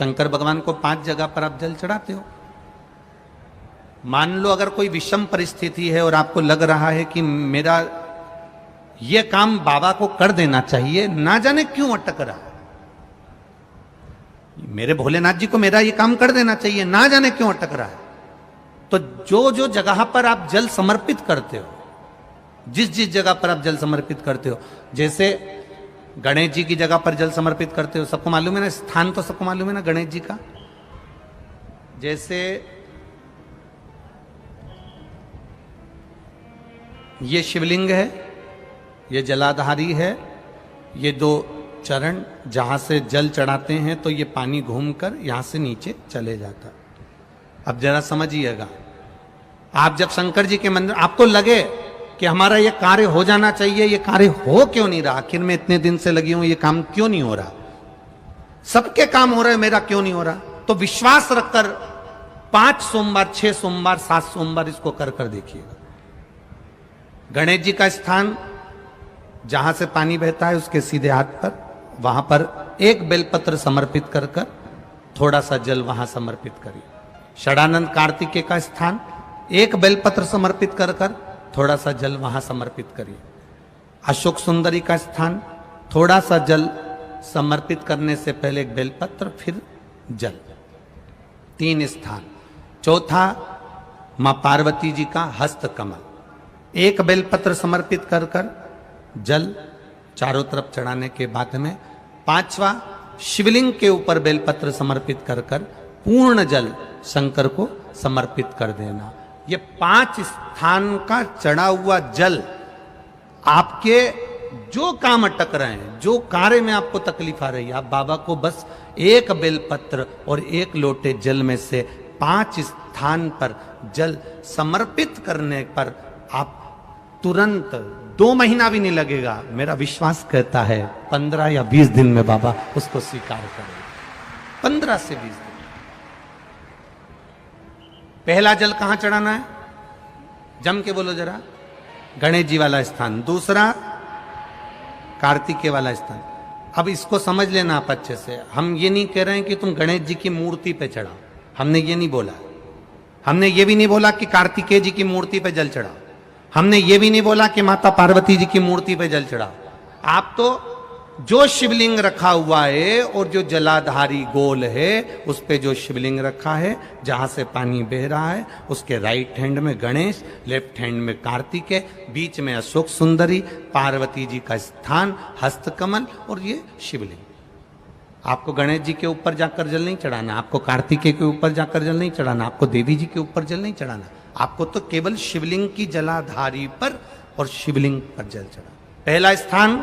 शंकर भगवान को 5 जगह पर आप जल चढ़ाते हो। मान लो अगर कोई विषम परिस्थिति है और आपको लग रहा है कि मेरा ये काम बाबा को कर देना चाहिए, ना जाने क्यों अटक रहा है, मेरे भोलेनाथ जी को मेरा ये काम कर देना चाहिए, ना जाने क्यों अटक रहा है, तो जो जो जगह पर आप जल समर्पित करते हो, जिस जिस जगह पर आप जल समर्पित करते हो, जैसे गणेश जी की जगह पर जल समर्पित करते हो, सबको मालूम है ना, स्थान तो सबको मालूम है ना गणेश जी का। जैसे ये शिवलिंग है, ये जलाधारी है, ये 2 चरण जहां से जल चढ़ाते हैं तो ये पानी घूमकर यहां से नीचे चले जाता। अब जरा समझिएगा, आप जब शंकर जी के मंदिर, आपको लगे कि हमारा ये कार्य हो जाना चाहिए, ये कार्य हो क्यों नहीं रहा, आखिर में इतने दिन से लगी हूं, ये काम क्यों नहीं हो रहा, सबके काम हो रहे, मेरा क्यों नहीं हो रहा, तो विश्वास रखकर 5 सोमवार, 6 सोमवार, 7 सोमवार इसको कर कर देखिएगा। गणेश जी का स्थान जहां से पानी बहता है उसके सीधे हाथ पर, वहां पर एक बेलपत्र समर्पित कर कर थोड़ा सा जल वहां समर्पित करिए। षडानंद कार्तिकेय का स्थान, एक बेलपत्र समर्पित कर कर थोड़ा सा जल वहां समर्पित करिए। अशोक सुंदरी का स्थान, थोड़ा सा जल समर्पित करने से पहले एक बेलपत्र, फिर जल। 3 स्थान। चौथा, मां पार्वती जी का हस्त कमल, एक बेलपत्र समर्पित कर कर जल चारों तरफ चढ़ाने के बाद में 5वां, शिवलिंग के ऊपर बेलपत्र समर्पित कर कर पूर्ण जल शंकर को समर्पित कर देना। ये 5 स्थान का चढ़ा हुआ जल आपके जो काम अटक रहे हैं, जो कार्य में आपको तकलीफ आ रही है, आप बाबा को बस एक बेलपत्र और एक लोटे जल में से 5 स्थान पर जल समर्पित करने पर आप तुरंत 2 महीना भी नहीं लगेगा, मेरा विश्वास कहता है 15 या 20 दिन में बाबा उसको स्वीकार करेंगे। 15 से 20 दिन। पहला जल कहां चढ़ाना है, जम के बोलो जरा, गणेश जी वाला स्थान। दूसरा, कार्तिकेय वाला स्थान। अब इसको समझ लेना आप अच्छे से, हम ये नहीं कह रहे हैं कि तुम गणेश जी की मूर्ति पे चढ़ाओ, हमने ये नहीं बोला। हमने ये भी नहीं बोला कि कार्तिकेय जी की मूर्ति पे जल चढ़ाओ, हमने ये भी नहीं बोला कि माता पार्वती जी की मूर्ति पे जल चढ़ाओ। आप तो जो शिवलिंग रखा हुआ है और जो जलाधारी गोल है उस पे जो शिवलिंग रखा है, जहां से पानी बह रहा है, उसके राइट हैंड में गणेश, लेफ्ट हैंड में कार्तिकेय, बीच में अशोक सुंदरी, पार्वती जी का स्थान, हस्तकमल और ये शिवलिंग। आपको गणेश जी के ऊपर जाकर जल नहीं चढ़ाना, आपको कार्तिकेय के ऊपर जाकर जल नहीं चढ़ाना, आपको देवी जी के ऊपर जल नहीं चढ़ाना, आपको तो केवल शिवलिंग की जलाधारी पर और शिवलिंग पर जल चढ़ा। पहला स्थान,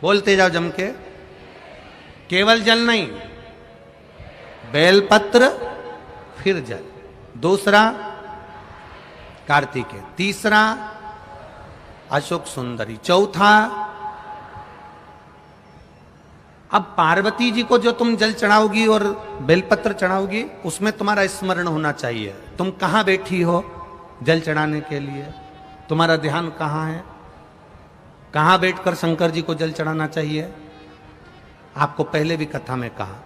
बोलते जाओ जम के, केवल जल नहीं, बेलपत्र फिर जल। दूसरा, कार्तिकेय। तीसरा, अशोक सुंदरी। चौथा, अब पार्वती जी को जो तुम जल चढ़ाओगी और बेलपत्र चढ़ाओगी, उसमें तुम्हारा स्मरण होना चाहिए, तुम कहां बैठी हो जल चढ़ाने के लिए, तुम्हारा ध्यान कहां है, कहां बैठकर शंकर जी को जल चढ़ाना चाहिए। आपको पहले भी कथा में कहा,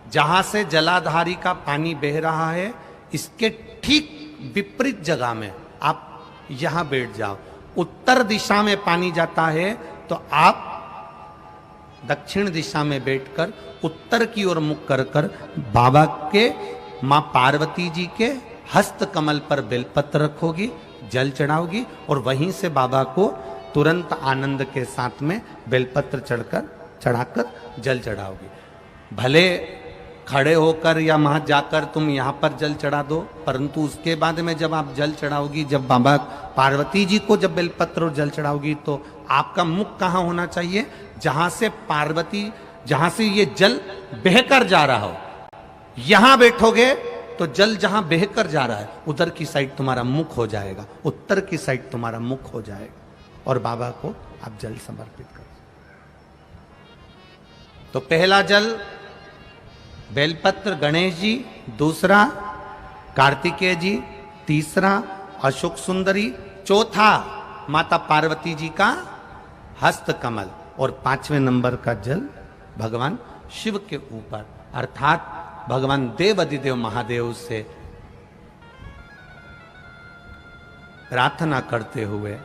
जहां से जलाधारी का पानी बह रहा है, इसके ठीक विपरीत जगह में आप यहां बैठ जाओ। उत्तर दिशा में पानी जाता है तो आप दक्षिण दिशा में बैठकर उत्तर की ओर मुख कर कर बाबा के, मां पार्वती जी के हस्त कमल पर बेलपत्र रखोगी, जल चढ़ाओगी और वहीं से बाबा को तुरंत आनंद के साथ में बेलपत्र चढ़ाकर जल चढ़ाओगी। भले खड़े होकर या वहां जाकर तुम यहां पर जल चढ़ा दो, परंतु उसके बाद में जब आप जल चढ़ाओगी, जब बाबा पार्वती जी को जब बेलपत्र और जल चढ़ाओगी, तो आपका मुख कहां होना चाहिए, जहां से पार्वती, जहां से ये जल बहकर जा रहा हो, यहां बैठोगे तो जल जहां बहकर जा रहा है उधर की साइड तुम्हारा मुख हो जाएगा, उत्तर की साइड तुम्हारा मुख हो जाएगा और बाबा को आप जल समर्पित करो। तो पहला जल बेलपत्र गणेश जी, दूसरा कार्तिकेय जी, तीसरा अशोक सुंदरी, चौथा माता पार्वती जी का हस्त कमल और 5वें नंबर का जल भगवान शिव के ऊपर, अर्थात भगवान देवाधिदेव महादेव से प्रार्थना करते हुए